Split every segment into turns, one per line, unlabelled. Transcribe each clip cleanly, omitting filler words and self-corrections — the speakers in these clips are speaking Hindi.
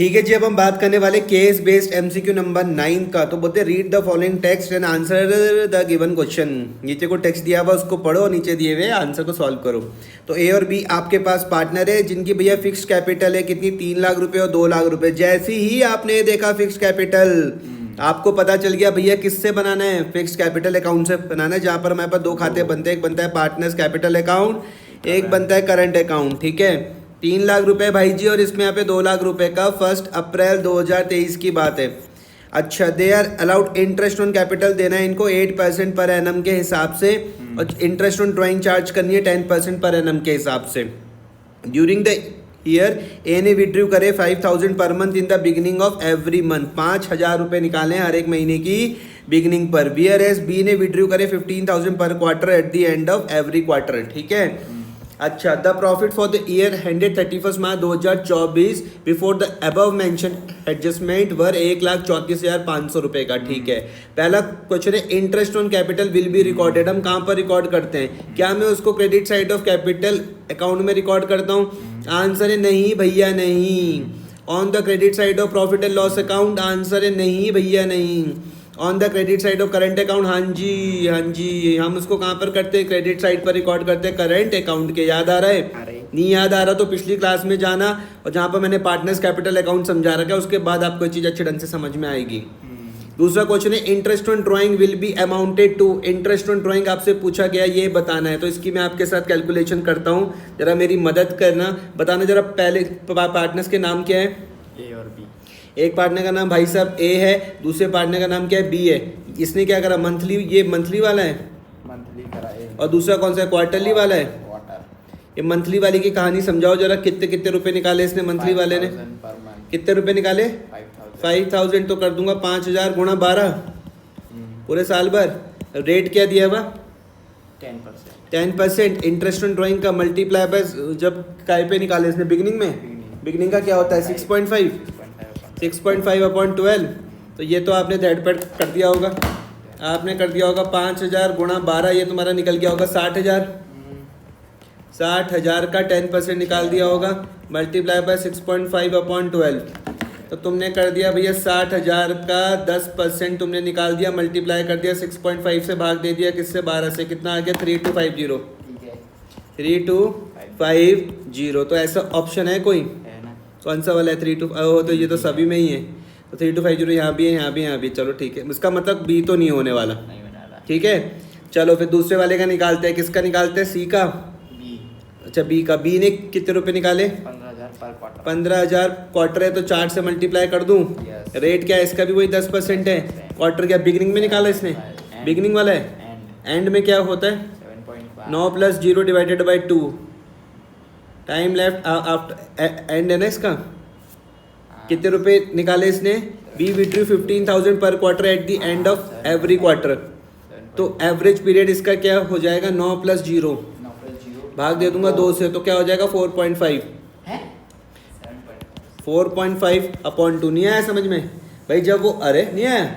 ठीक है जी, अब हम बात करने वाले केस बेस्ड एमसीक्यू नंबर 9 का। तो बोलते read the following text and answer the given question. नीचे को टेक्स्ट दिया हुआ उसको पढ़ो, नीचे दिए हुए आंसर को सॉल्व करो। तो ए और बी आपके पास पार्टनर है जिनकी भैया फिक्स्ड कैपिटल है कितनी, 3 लाख रुपए और 2 लाख रुपए। जैसे ही आपने देखा फिक्स्ड कैपिटल, आपको पता चल गया भैया किससे बनाना है, फिक्स्ड कैपिटल अकाउंट से बनाना है। जहाँ पर हमारे पास 2 खाते बनते हैं, एक बनता है पार्टनर्स कैपिटल अकाउंट, एक बनता है करंट अकाउंट। ठीक है, 3 लाख रुपए भाई जी, और इसमें यहाँ पे 2 लाख रुपए का 1 अप्रैल 2023 की बात है। अच्छा, they are allowed interest on capital देना है इनको 8% पर एनम के हिसाब से, और इंटरेस्ट ऑन ड्राइंग चार्ज करनी है 10% पर एनम के हिसाब से। ड्यूरिंग द ईयर ए ने विड्रू करे 5000 per month in the beginning of every month. 5000 रुपये निकाले हर एक महीने की बिगिनिंग पर। बियर एस बी ने विड्रू करे 15000 per quarter at the end of every quarter. ठीक है। अच्छा, the profit for the year ended 31 March 2024 before the above mentioned adjustment were 1,34,500 रुपये का। ठीक है। पहला क्वेश्चन है interest on capital will be recorded. हम कहाँ पर रिकॉर्ड करते हैं? क्या मैं उसको credit side of capital account में रिकॉर्ड करता हूँ? आंसर है नहीं भैया नहीं। On the credit side of profit and loss account? Answer है नहीं भैया नहीं। On the credit side of current account? हाँ जी हाँ जी। हम उसको कहाँ पर करते हैं? क्रेडिट साइड पर रिकॉर्ड करते हैं करंट अकाउंट के। याद आ रहा है? नहीं याद आ रहा तो पिछली क्लास में जाना, और जहाँ पर मैंने पार्टनर्स कैपिटल अकाउंट समझा रखा है उसके बाद आपको ये चीज़ अच्छे ढंग से समझ में आएगी। दूसरा क्वेश्चन है interest on drawing will be amounted to. Interest on drawing आपसे पूछा गया, ये बताना है। तो इसकी मैं आपके साथ कैलकुलेशन करता हूँ, जरा मेरी मदद करना। बताना जरा पहले पार्टनर्स के नाम क्या है?
ए और बी।
एक पार्टनर का नाम भाई साहब ए है, दूसरे पार्टनर का नाम क्या है? बी है। इसने क्या करा? मंथली, ये मंथली वाला है,
मंथली करा ए।
और दूसरा कौन सा है? क्वार्टरली वाला है।
क्वार्टर।
ये मंथली वाली की कहानी समझाओ जरा। कितने कितने रुपए निकाले इसने मंथली वाले ने?
5,000 पर मंथ।
कितने रुपए निकाले? 5000। तो कर दूंगा 5000 गुणा 12 पूरे साल भर। रेट क्या दिया हुआ?
10%।
10%। इंटरेस्ट ऑन ड्राइंग का मल्टीप्लाई बाय, जब काय पे निकाले इसने? बिगिनिंग में। बिगिनिंग का क्या होता है? 6.5। 6.5 अपॉन 12। तो ये तो आपने दैट पर कर दिया होगा, आपने कर दिया होगा 5000 गुणा 12, ये तुम्हारा निकल गया होगा 60,000। 60,000 का 10% निकाल दिया होगा, मल्टीप्लाई बाय 6.5 अपॉन 12। तो तुमने कर दिया भैया 60,000 का 10% तुमने निकाल दिया, मल्टीप्लाई कर दिया 6.5 से, भाग दे दिया किससे? 12 से। कितना आ गया? 3250।
ठीक है।
3250। तो ऐसा ऑप्शन है कोई?
है ना?
कौन सा वाला है? 32? तो ये तो सभी में ही है। तो 3250 यहाँ भी है, यहाँ भी, यहाँ भी। चलो ठीक है, इसका मतलब बी तो नहीं होने वाला।
नहीं बना रहा।
ठीक है, चलो फिर दूसरे वाले का निकालते हैं। किसका निकालते हैं? सी का।
बी।
अच्छा, बी का। बी ने कितने रुपए निकाले?
15,000 पर क्वार्टर।
15,000। क्वार्टर है तो 4 से मल्टीप्लाई कर दूं।
Yes.
रेट क्या है इसका? भी वही 10% है। क्वार्टर क्या बिगिनिंग में निकाला इसने? बिगिनिंग वाला है। एंड में क्या होता है?
7.5।
9 + 0 divided by 2। Time left after and है ना इसका। कितने रुपए निकाले इसने? बी विड्रू 15,000 पर quarter at the end of every quarter. तो एवरेज पीरियड इसका क्या हो जाएगा? 9 + 0 भाग दे दूंगा 2 से, तो क्या हो जाएगा? 4.5।
है?
4.5 अपॉन 2। नहीं आया समझ में भाई? जब वो, अरे नहीं आया?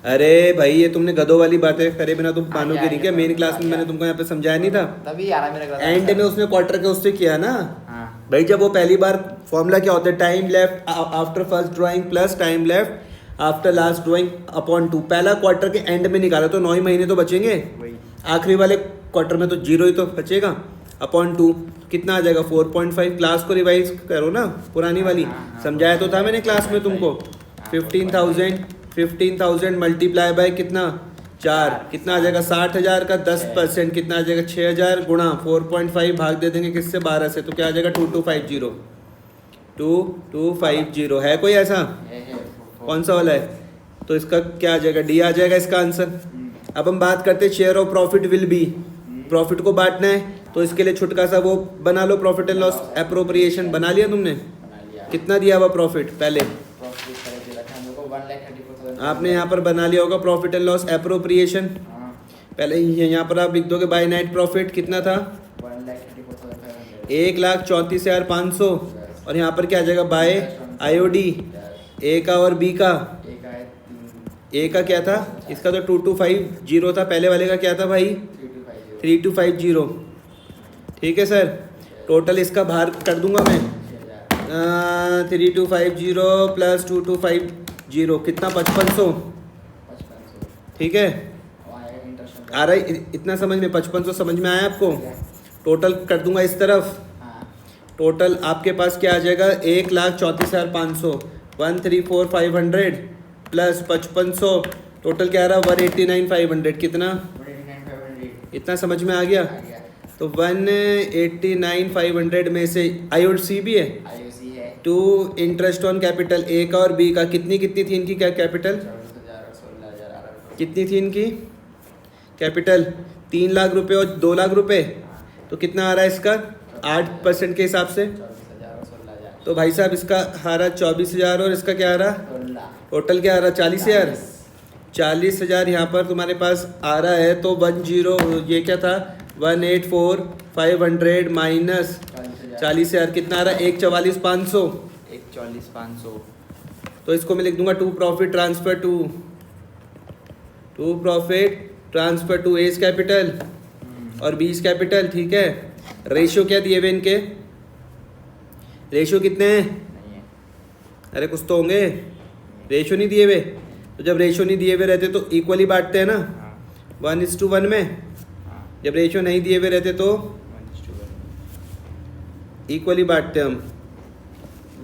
अरे भाई ये तुमने गधों वाली बातें करे बिना तुम मानोगे नहीं क्या? मेन क्लास में मैंने तुमको यहाँ पे समझाया नहीं था?
तभी आ रहा मेरे को।
एंड में उसने क्वार्टर के उससे किया ना
हाँ।
भाई। जब वो पहली बार, फॉर्मूला क्या होता है? Time left after first drawing plus time left after last drawing upon 2। पहला क्वार्टर के एंड में निकाला तो 9 ही महीने तो बचेंगे,
वही।
आखिरी वाले क्वार्टर में तो 0 ही तो बचेगा। अपॉन 2 कितना आ जाएगा? 4.5। क्लास को रिवाइज करो ना, पुरानी वाली। समझाया तो था मैंने क्लास में तुमको। 15,000 मल्टीप्लाई बाय कितना? 4। कितना आ जाएगा? 60,000 का 10% कितना आ जाएगा? 6,000 गुणा 4.5, भाग दे देंगे किससे? 12 से। तो क्या आ जाएगा? 2250। 2250 है कोई ऐसा? कौन सा वाला है? तो इसका क्या आ जाएगा? डी आ जाएगा इसका आंसर। अब हम बात करते हैं share of profit will be. Profit को बांटना है तो इसके लिए छुटका सा वो बना लो, प्रॉफिट एंड लॉस एप्रोप्रिएशन। बना लिया तुमने? कितना दिया हुआ प्रॉफिट? पहले आपने यहाँ पर बना लिया होगा प्रॉफिट एंड लॉस एप्रोप्रिएशन। पहले यहाँ पर आप लिख दोगे बाय नेट प्रॉफिट कितना था? 1,34,500। और यहाँ पर क्या आ जाएगा? Bye IOD. ए का और बी का। ए का क्या था? इसका तो 2250 था। पहले वाले का क्या था भाई? 3250। ठीक है सर, टोटल इसका बाहर कर दूंगा मैं। 3250 प्लस 2250 कितना 5500
5500
ठीक है
और इंटरेस्ट
आ रहा है इतना समझ में 5500 समझ में आया आपको टोटल कर दूंगा इस तरफ
हाँ
टोटल आपके पास क्या आ जाएगा 1,34,500 134,500 प्लस 5500 टोटल क्या आ रहा 189,500 कितना
189,500
इतना समझ में आ गया
आ गया
तो 189,500 में से आई और सी भी है
आईओसी है
to interest on capital A का और बी का कितनी कितनी थी इनकी क्या कैपिटल
14,000 और 16,000
कितनी थी इनकी कैपिटल 3 लाख रुपए और 2 लाख रुपए तो कितना आ रहा है इसका 8% के हिसाब से
24,000 और 16,000
तो भाई साहब इसका आ रहा 24,000 और इसका क्या आ रहा
16
टोटल क्या आ रहा 40,000 40,000 यहाँ पर तुम्हारे पास आ रहा है तो 10 ये क्या था 184,500 माइनस 40,000 कितना आ रहा है 144,500
144,500
तो इसको मैं लिख दूंगा to profit transfer to A's capital और बीस कैपिटल ठीक है रेशियो क्या दिए हुए इनके रेशियो कितने हैं
नहीं है
अरे कुछ तो होंगे रेशियो नहीं दिए हुए तो जब रेशियो नहीं दिए हुए रहते तो इक्वली बांटते हैं ना
हाँ
1:1 में
हाँ
जब रेशियो नहीं दिए हुए रहते तो
1:1
इक्वली बांटते हैं हम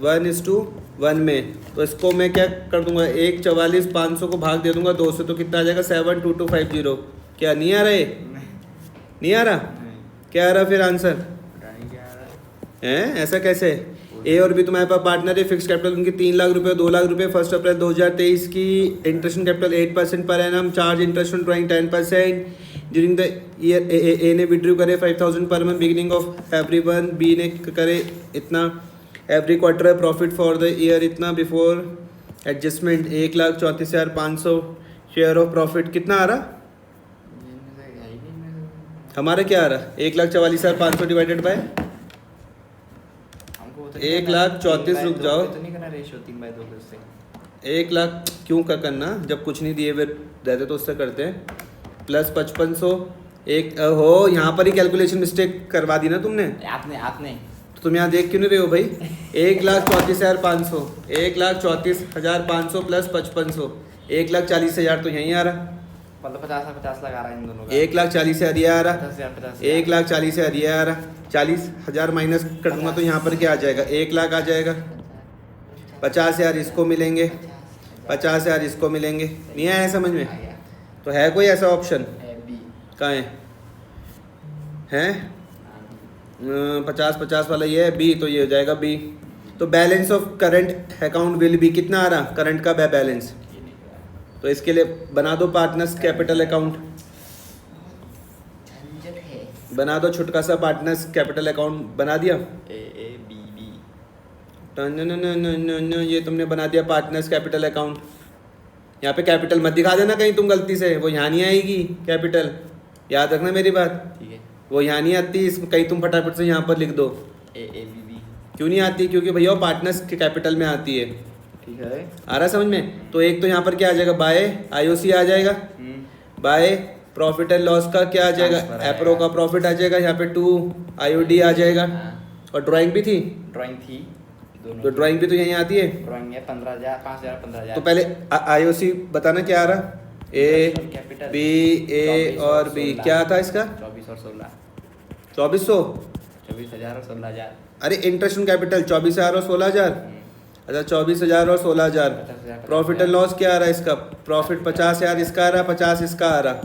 1:1 में तो इसको मैं क्या कर दूंगा 144,500 को भाग दे दूंगा 2 से तो कितना आ जाएगा 72250 क्या नहीं आ रहा है नहीं आ रहा क्या आ रहा फिर आंसर
पता नहीं क्या आ रहा है
है ऐसा कैसे ए और बी तुम्हारे पास पार्टनर है फिक्स कैपिटल उनकी 3 लाख रुपए 2 लाख रुपए 1 अप्रैल 2023 की interest capital 8% per annum charge interest on drawing 10% during the year A ने विड्रू करे 5,000 per month beginning of every one B ने करे इतना every quarter profit for the year इतना before adjustment 1,34,500 share of profit कितना आ रहा हमारा क्या आ रहा 1,44,500 डिवाइडेड बाय 1,34,000 रुक जाओ
तो नहीं करना रेशियो 3/2 के उससे
1 लाख क्यों का करना जब कुछ नहीं दिए हुए रहते तो उससे करते हैं प्लस 5500 एक हो यहाँ पर ही कैलकुलेशन मिस्टेक करवा दी ना तुमने
आपने आपने
तो तुम यहाँ देख क्यों नहीं रहे हो भाई 1,34,500 1,34,500 प्लस 5500 1,40,000 तो यहीं आ रहा
मतलब 50 लगा रहा है इन दोनों का
1,40,000 ये आ रहा
50,000
1,40,000 ये आ रहा 40,000 माइनस कर दूंगा तो यहाँ पर क्या आ जाएगा 1 लाख आ जाएगा 50,000 इसको मिलेंगे 50,000 इसको मिलेंगे नहीं आया समझ में
आ गया
तो है कोई ऐसा ऑप्शन
बी
कहाँ है 50 वाला ये है बी तो ये हो जाएगा बी तो balance of current account will be कितना आ रहा करंट का बैलेंस तो इसके लिए बना दो पार्टनर्स कैपिटल अकाउंट
झंझट है
बना दो छुटका सा पार्टनर्स कैपिटल अकाउंट बना दिया
ए बी बी
ये तुमने बना दिया पार्टनर्स कैपिटल अकाउंट यहाँ पे कैपिटल मत दिखा देना कहीं तुम गलती से वो यहाँ नहीं आएगी कैपिटल याद रखना मेरी बात
ठीक है
वो यहाँ नहीं आती कहीं तुम फटाफट से यहाँ पर लिख दो
ए बी बी
क्यों नहीं आती क्योंकि भैया वो पार्टनर्स के कैपिटल में आती है
ठीक है
आ रहा समझ में तो एक तो यहाँ पर क्या आ जाएगा बाय आईओसी आ जाएगा बाय प्रॉफिट एंड लॉस का क्या आ जाएगा
Transfer
एप्रो
आएगा।
का प्रॉफिट आ जाएगा यहाँ पे 2 आईओडी आ जाएगा और ड्राइंग भी थी
ड्राइंग थी दोनों
तो ड्राइंग भी तो यहीं आती है
ड्राइंग है 15,000 5,000 15,000
तो पहले आईओसी बताना क्या आ रहा ए
कैपिटल
बी ए और बी क्या था इसका
24 और 16
2400
24,000 और 16,000
अरे इंटरेस्ट ऑन कैपिटल 24,000 और 16,000 अच्छा 24,000 और 16,000
50,000
प्रॉफिट एंड लॉस क्या आ रहा है इसका प्रॉफिट 50,000 इसका आ रहा 50 इसका आ रहा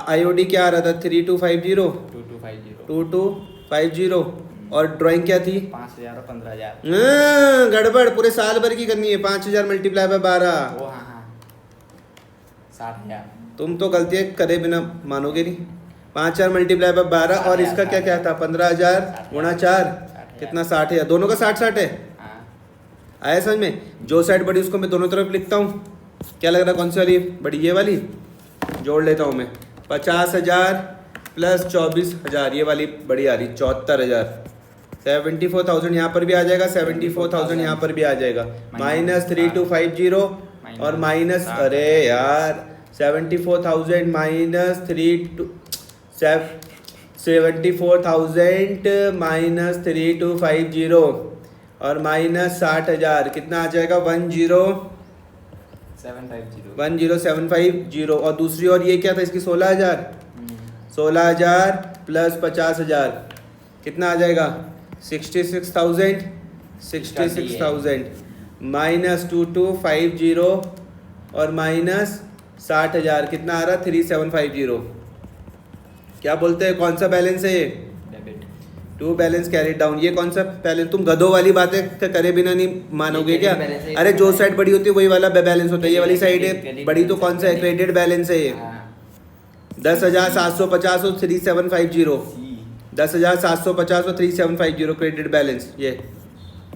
आईओडी क्या आ रहा था 3250 2250 और ड्राइंग क्या थी
5,000 और 15,000
गड़बड़ पूरे साल भर की करनी है 5,000 मल्टीप्लाई बाय 12
वो हाँ 60,000
तुम तो गलतियाँ करे बिना मानोगे नहीं 5,000 मल्टीप्लाई बाय 12 और इसका क्या क्या था 15,000 गुणा 4 कितना 60,000 दोनों का 60 है
हाँ
आया समझ में जो साइड बड़ी उसको मैं दोनों तरफ लिखता हूँ क्या लग रहा कौन सी वाली बड़ी ये वाली जोड़ लेता हूँ मैं 50,000 प्लस 24,000 ये वाली बड़ी आ रही 74,000 74,000 यहाँ पर भी आ जाएगा 74,000 यहाँ पर भी आ जाएगा माइनस 3,250 और माइनस अरे यार 74,000 माइनस 74,000 माइनस 3,250 और माइनस 60,000 कितना आ जाएगा 10,750 और दूसरी और ये क्या था इसकी 16,000 16,000 प्लस 50,000 कितना आ जाएगा 66,000 माइनस 2250 और माइनस 60,000 कितना आ रहा 3750 क्या बोलते हैं कौन सा बैलेंस है ये
debit.
To balance carry down ये कौन सा बैलेंस तुम गधों वाली बातें करे बिना नहीं मानोगे
ये
क्या
credit balance है,
अरे
ये
जो
credit
साइड बड़ी होती है वही वाला बैलेंस होता है ये वाली साइड है
credit
बड़ी तो
balance
कौन सा है
है,
क्रेडिट बैलेंस है ये
हाँ
10,750 और 3750 10,750 और 3750 क्रेडिट बैलेंस ये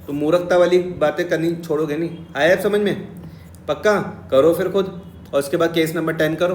तो मूर्खता वाली बातें करनी छोड़ोगे नहीं आया अब समझ में पक्का करो फिर खुद और उसके बाद केस नंबर 10 करो